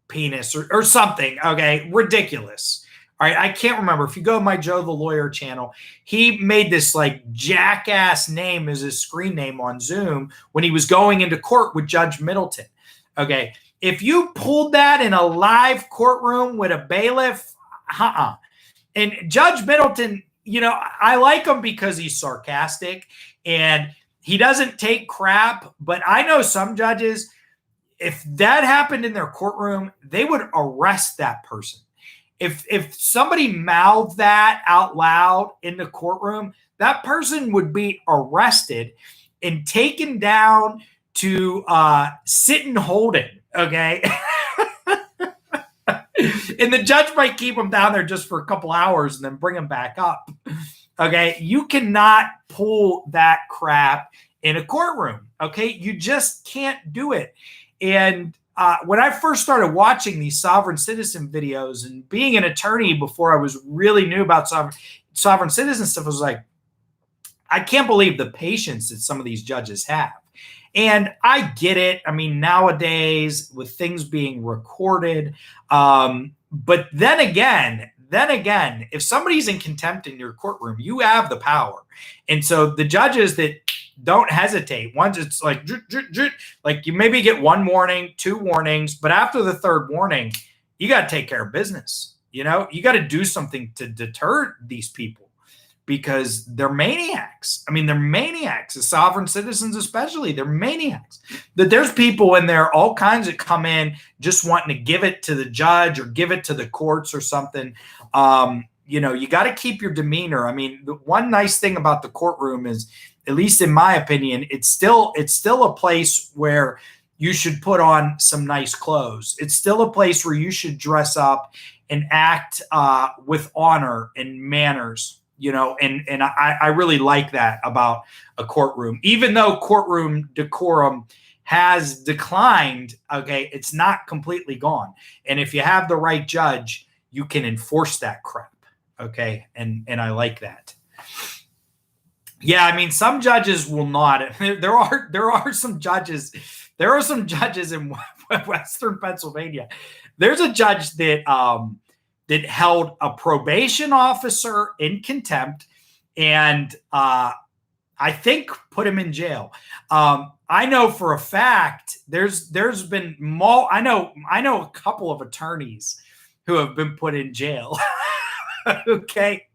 Penis or something. Okay, ridiculous. All right, I can't remember. If you go to my Joe the Lawyer channel, he made this like jackass name as his screen name on Zoom when he was going into court with Judge Middleton. Okay, if you pulled that in a live courtroom with a bailiff, And Judge Middleton, you know, I like him because he's sarcastic and he doesn't take crap, but I know some judges, if that happened in their courtroom, they would arrest that person. If somebody mouthed that out loud in the courtroom, that person would be arrested and taken down to sit and holding, okay? And the judge might keep them down there just for a couple hours and then bring them back up. Okay, you cannot pull that crap in a courtroom. Okay, you just can't do it. And when I first started watching these sovereign citizen videos and being an attorney before I was really new about sovereign citizen stuff, I was like, I can't believe the patience that some of these judges have. And I get it. I mean, nowadays with things being recorded, but then again, if somebody's in contempt in your courtroom, you have the power. And so the judges that don't hesitate, once it's like you maybe get one warning, 2 warnings, but after the 3rd warning, you got to take care of business. You know, you got to do something to deter these people because they're maniacs. I mean, they're maniacs. The sovereign citizens especially, they're maniacs. That there's people in there, all kinds that come in just wanting to give it to the judge or give it to the courts or something. You know, you got to keep your demeanor. I mean, the one nice thing about the courtroom is, at least in my opinion, it's still a place where you should put on some nice clothes. It's still a place where you should dress up and act with honor and manners. You know, and I really like that about a courtroom. Even though courtroom decorum has declined, okay, it's not completely gone. And if you have the right judge, you can enforce that crap, okay? And I like that. Yeah, I mean, some judges will not. There are some judges. There are some judges in Western Pennsylvania. There's a judge that that held a probation officer in contempt and I think put him in jail. I know for a fact there's been I know a couple of attorneys who have been put in jail. Okay.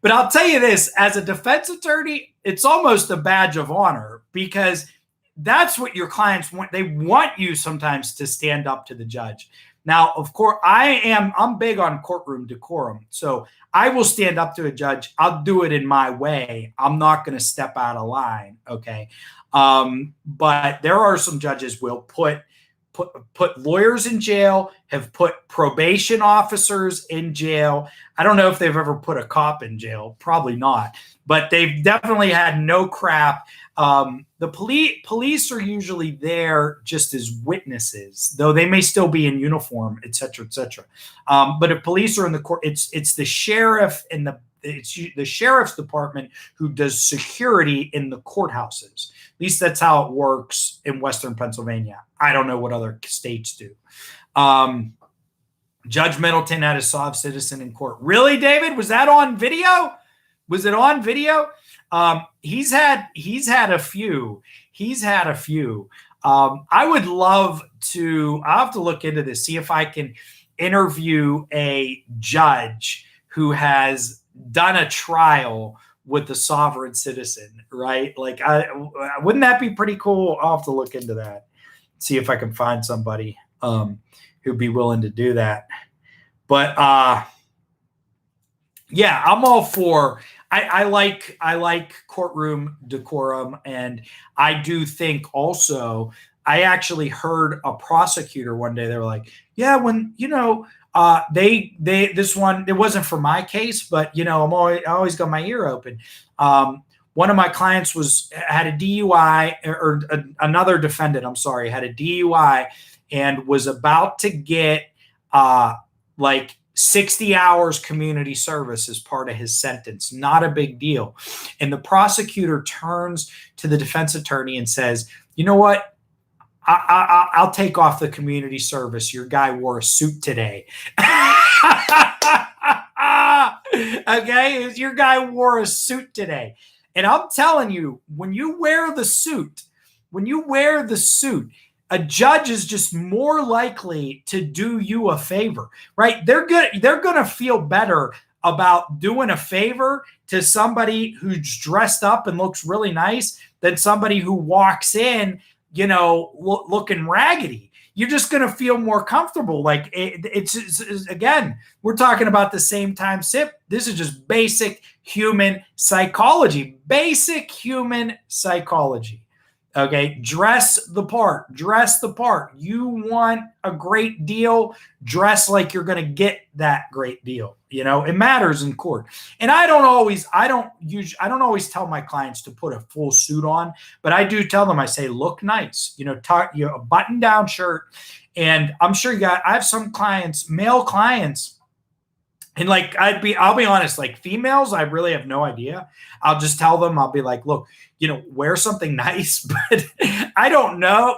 But I'll tell you this, as a defense attorney, it's almost a badge of honor because that's what your clients want. They want you sometimes to stand up to the judge. Now, of course, I'm big on courtroom decorum. So I will stand up to a judge. I'll do it in my way. I'm not going to step out of line. Okay. But there are some judges will put lawyers in jail, have put probation officers in jail. I don't know if they've ever put a cop in jail. Probably not. But they've definitely had no crap. The police are usually there just as witnesses, though they may still be in uniform, et cetera, et cetera. But if police are in the court, it's the sheriff and it's the sheriff's department who does security in the courthouses. At least that's how it works in Western Pennsylvania. I don't know what other states do. Judge Middleton had a soft citizen in court. Really, David? Was that on video? Was it on video? He's had a few. I would love to. I'll have to look into this, see if I can interview a judge who has done a trial with the sovereign citizen, right? Like, wouldn't that be pretty cool? I'll have to look into that, see if I can find somebody who'd be willing to do that. But yeah, I'm all for. I like courtroom decorum, and I do think also. I actually heard a prosecutor one day. They were like, "Yeah, when this one, it wasn't for my case, but I always got my ear open." One of my clients had a DUI, or another defendant, I'm sorry, had a DUI and was about to get like 60 hours community service as part of his sentence. Not a big deal. And the prosecutor turns to the defense attorney and says, "You know what? I'll take off the community service. Your guy wore a suit today." Okay, your guy wore a suit today. And I'm telling you, when you wear the suit, a judge is just more likely to do you a favor, right? They're going to feel better about doing a favor to somebody who's dressed up and looks really nice than somebody who walks in looking raggedy. You're just going to feel more comfortable. Like it's again, we're talking about the same time sip. This is just basic human psychology. Okay. Dress the part. You want a great deal. Dress like you're going to get that great deal. It matters in court. And I don't always tell my clients to put a full suit on, but I do tell them, I say, look nice, a button down shirt. And I'm sure I have some clients, male clients, and like, I'll be honest, like females, I really have no idea. I'll just tell them, I'll be like, look, wear something nice, but I don't know.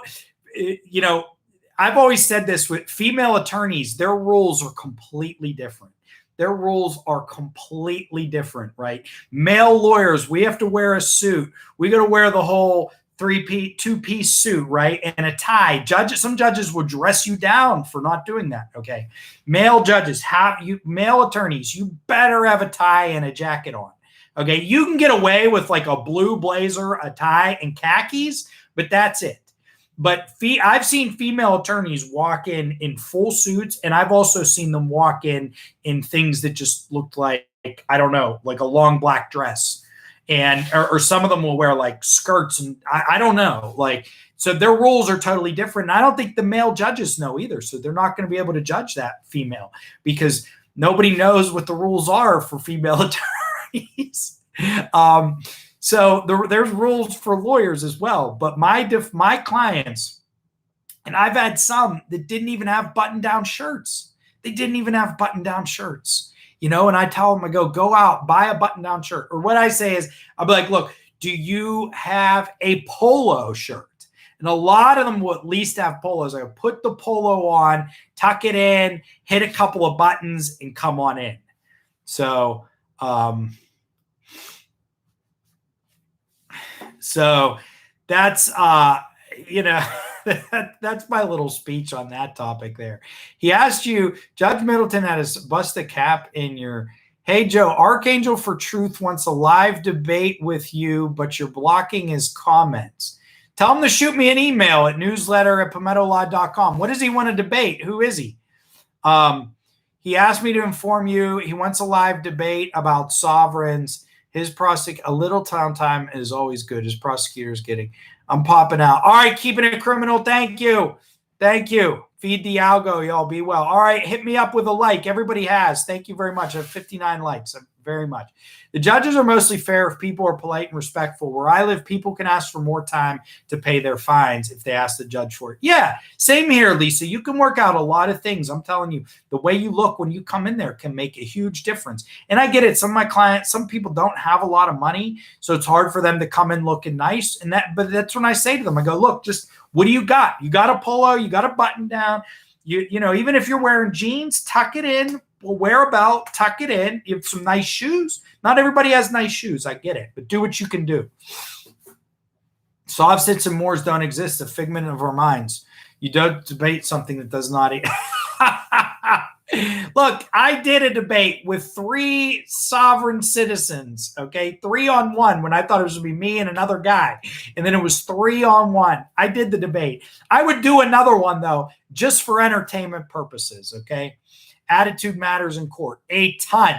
I've always said this with female attorneys, their rules are completely different. Right? Male lawyers, we have to wear a suit. We got to wear the whole two-piece suit, right? And a tie. Some judges will dress you down for not doing that, okay? Male judges, male attorneys, you better have a tie and a jacket on, okay? You can get away with like a blue blazer, a tie, and khakis, but that's it. But I've seen female attorneys walk in full suits, and I've also seen them walk in things that just looked like, I don't know, like a long black dress. And or some of them will wear like skirts, and I don't know. Like, so their rules are totally different. And I don't think the male judges know either. So they're not going to be able to judge that female because nobody knows what the rules are for female attorneys. So there's rules for lawyers as well. But my clients, and I've had some that didn't even have button-down shirts. And I tell them, I go out, buy a button-down shirt. Or what I say is, I'll be like, look, do you have a polo shirt? And a lot of them will at least have polos. I go, put the polo on, tuck it in, hit a couple of buttons, and come on in. So, that's, that's my little speech on that topic there. He asked you, Judge Middleton had us bust a cap in your, hey, Joe, Archangel for Truth wants a live debate with you, but you're blocking his comments. Tell him to shoot me an email at newsletter@palmettolaw.com. What does he want to debate? Who is he? He asked me to inform you. He wants a live debate about sovereigns. A little time is always good. His prosecutor's getting, I'm popping out. All right, keeping it criminal. Thank you. Feed the algo, y'all. Be well. All right, hit me up with a like. Everybody has. Thank you very much. I have 59 likes. I'm very much. The judges are mostly fair if people are polite and respectful. Where I live, people can ask for more time to pay their fines if they ask the judge for it. Yeah, same here, Lisa. You can work out a lot of things. I'm telling you, the way you look when you come in there can make a huge difference. And I get it. Some of my clients, some people don't have a lot of money, so it's hard for them to come in looking nice. But that's when I say to them, I go, look, just what do you got? You got a polo, you got a button down. You know, even if you're wearing jeans, tuck it in. Well, wear a belt, tuck it in. You have some nice shoes. Not everybody has nice shoes. I get it. But do what you can do. Soft sits and Moors don't exist. A figment of our minds. You don't debate something that does not. Look, I did a debate with 3 sovereign citizens, okay? 3-on-1 when I thought it was going to be me and another guy. And then it was 3-on-1. I did the debate. I would do another one, though, just for entertainment purposes, okay? Attitude matters in court a ton.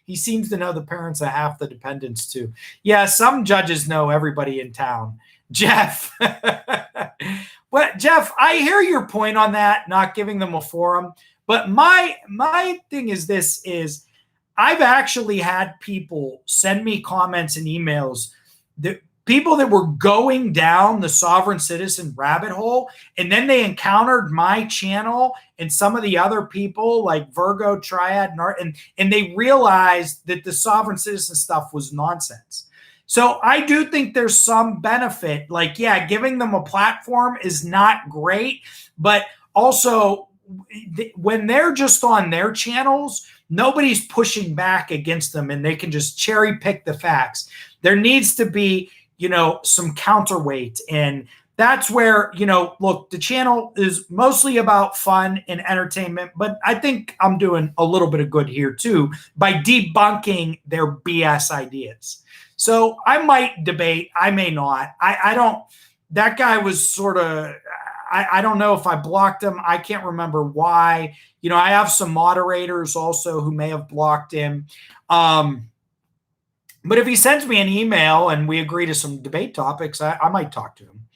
He seems to know the parents of half the dependents, too. Yeah, some judges know everybody in town. Jeff. Well, Jeff, I hear your point on that, not giving them a forum. But my thing is this is I've actually had people send me comments and emails, that people that were going down the sovereign citizen rabbit hole, and then they encountered my channel and some of the other people like Virgo, Triad, and they realized that the sovereign citizen stuff was nonsense. So I do think there's some benefit. Like, yeah, giving them a platform is not great, but also when they're just on their channels, nobody's pushing back against them and they can just cherry pick the facts. There needs to be, you know, some counterweight. And that's where, you know, look, the channel is mostly about fun and entertainment, but I think I'm doing a little bit of good here too by debunking their BS ideas. So I might debate, I may not. I don't, that guy was sort of, I don't know if I blocked him. I can't remember why. You know, I have some moderators also who may have blocked him. But if he sends me an email and we agree to some debate topics, I might talk to him.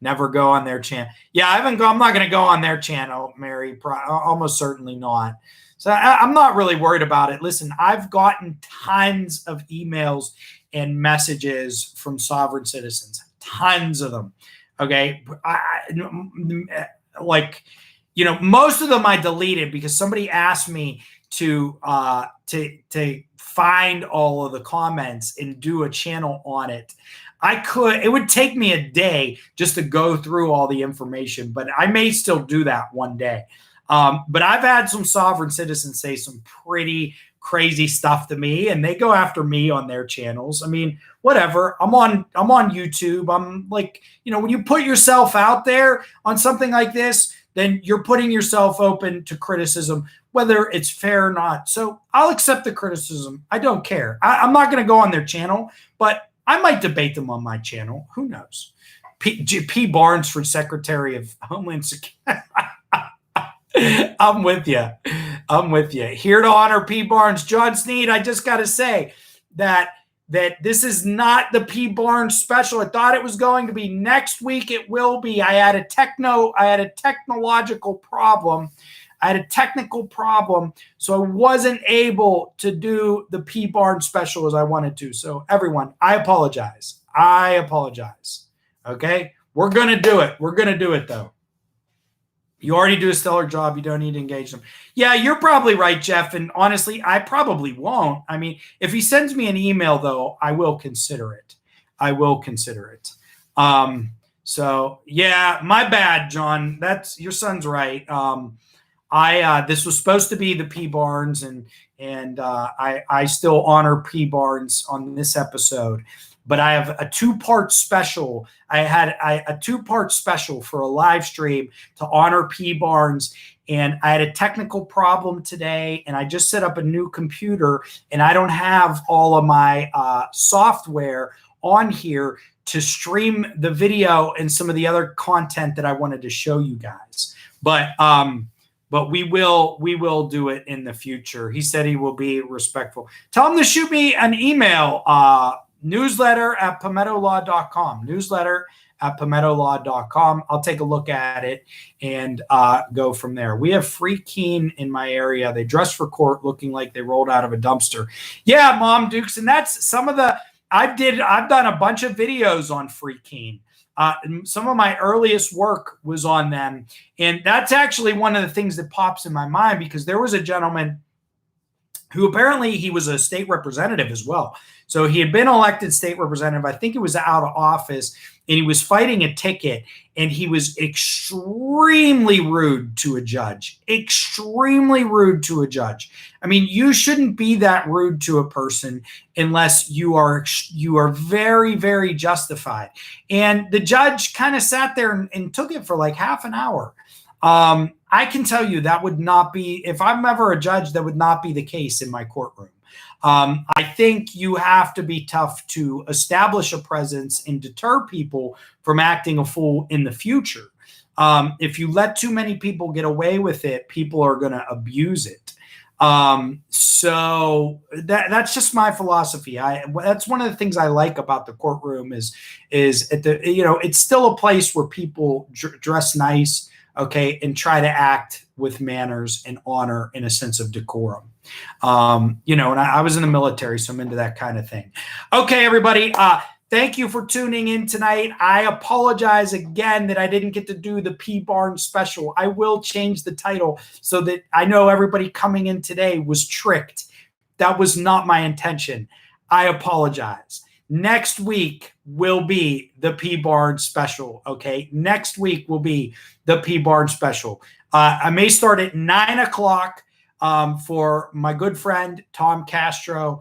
Never go on their channel. Yeah, I'm not going to go on their channel, Mary. Almost certainly not. So I'm not really worried about it. Listen, I've gotten tons of emails and messages from sovereign citizens, tons of them. Okay. Like, you know, most of them I deleted because somebody asked me to find all of the comments and do a channel on it. It would take me a day just to go through all the information, but I may still do that one day. But I've had some sovereign citizens say some pretty crazy stuff to me, and they go after me on their channels. I mean, whatever. I'm on YouTube. I'm like, you know, when you put yourself out there on something like this, then you're putting yourself open to criticism, whether it's fair or not. So I'll accept the criticism. I don't care. I'm not going to go on their channel, but I might debate them on my channel. Who knows? P. Barnes for Secretary of Homeland Security. I'm with you. I'm with you. Here to honor P. Barnes. John Sneed, I just got to say that this is not the P. Barnes special. I thought it was going to be next week. It will be. I had a technological problem. I had a technical problem, so I wasn't able to do the P. Barnes special as I wanted to. So everyone, I apologize. I apologize. Okay? We're going to do it. We're going to do it, though. You already do a stellar job. You don't need to engage them. Yeah, you're probably right, Jeff. And honestly, I probably won't. I mean, if he sends me an email, though, I will consider it. I will consider it. So, yeah, my bad, John. Your son's right. This was supposed to be the P. Barnes, and I still honor P. Barnes on this episode. But I have a 2-part special. I had a 2-part special for a live stream to honor P. Barnes. And I had a technical problem today, and I just set up a new computer, and I don't have all of my software on here to stream the video and some of the other content that I wanted to show you guys. But we will do it in the future. He said he will be respectful. Tell him to shoot me an email, newsletter at palmettolaw.com. Newsletter at palmettolaw.com. I'll take a look at it and go from there. We have free keen in my area. They dress for court looking like they rolled out of a dumpster. Yeah, Mom Dukes. And that's some of the, I've done a bunch of videos on free keen. Some of my earliest work was on them. And that's actually one of the things that pops in my mind, because there was a gentleman who apparently he was a state representative as well. So he had been elected state representative. I think he was out of office, and he was fighting a ticket, and he was extremely rude to a judge. Extremely rude to a judge. I mean, you shouldn't be that rude to a person unless you are very, very justified. And the judge kind of sat there and took it for like half an hour. I can tell you that would not be, if I'm ever a judge, that would not be the case in my courtroom. I think you have to be tough to establish a presence and deter people from acting a fool in the future. If you let too many people get away with it, people are going to abuse it. So that's just my philosophy. That's one of the things I like about the courtroom is at the, it's still a place where people dress nice, okay, and try to act with manners and honor and a sense of decorum. And I was in the military, so I'm into that kind of thing. Okay, everybody, thank you for tuning in tonight. I apologize again that I didn't get to do the P. Barnes special. I will change the title so that I know everybody coming in today was tricked. That was not my intention. I apologize. Next week will be the P. Barnes special, okay? Next week will be the P. Barnes special. I may start at 9 o'clock for my good friend, Tom Castro.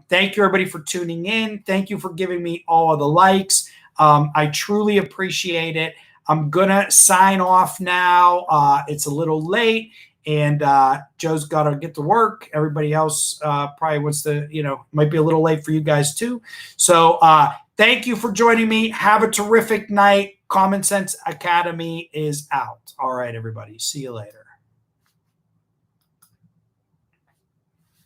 Thank you, everybody, for tuning in. Thank you for giving me all of the likes. I truly appreciate it. I'm going to sign off now. It's a little late. And Joe's got to get to work. Everybody else probably wants to, might be a little late for you guys too. So thank you for joining me. Have a terrific night. Common Sense Academy is out. All right, everybody. See you later.